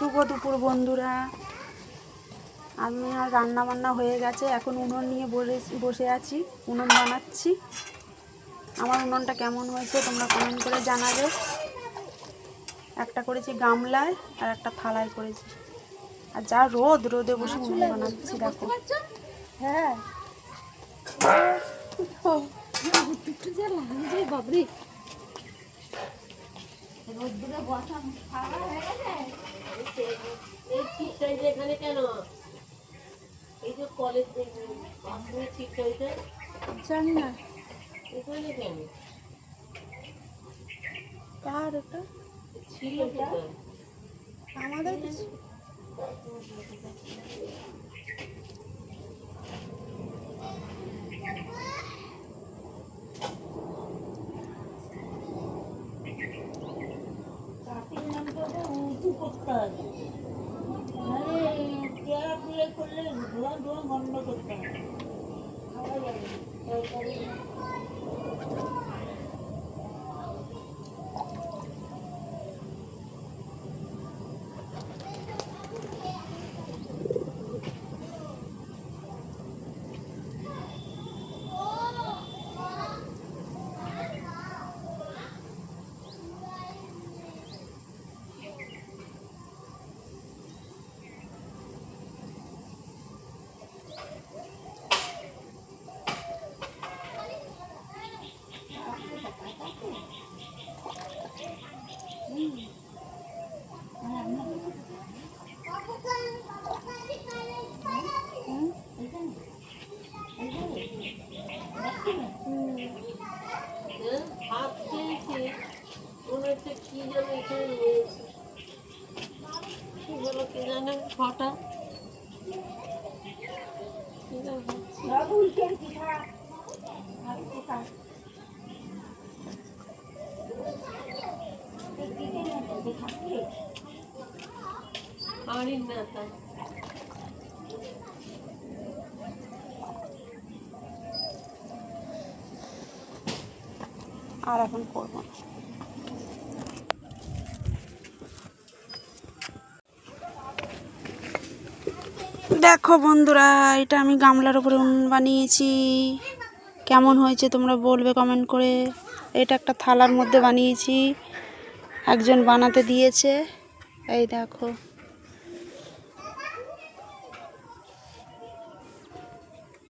শুভ দুপুর বন্ধুরা। আমি আর রান্না বান্না হয়ে গেছে, এখন উনুন নিয়ে বসে আছি, উনুন বানাচ্ছি। আমার উনুনটা কেমন হয়েছে তোমরা কমেন্ট করে জানাবে। একটা করেছি গামলায় আর একটা থালায় করেছি। আর যা রোদে বসে উনুন বানাচ্ছি দেখো। হ্যাঁ বাবরি রোদ্দুরে বসা খাওয়া হয়ে গেছে। এই ঠিকটা এখানে কেন? এই যে কলেজ ঠিকটা জানি না এখানে কেন? কার এটা ছিল? আমাদের উঁচু করতে হবে, নাহলে করলে ধোঁয়া বন্ধ করতে হবে। খাওয়া যাবে হাত খেয়েছি মনে হচ্ছে কি যেন এখানে রয়েছে, কি বলো কে জানে হঠাৎ আর না তাই আর এখন করবো না। দেখো বন্ধুরা, এটা আমি গামলার উপরে উনুন বানিয়েছি। কেমন হয়েছে তোমরা বলবে কমেন্ট করে। এটা একটা থালার মধ্যে বানিয়েছি, একজন বানাতে দিয়েছে, এই দেখো।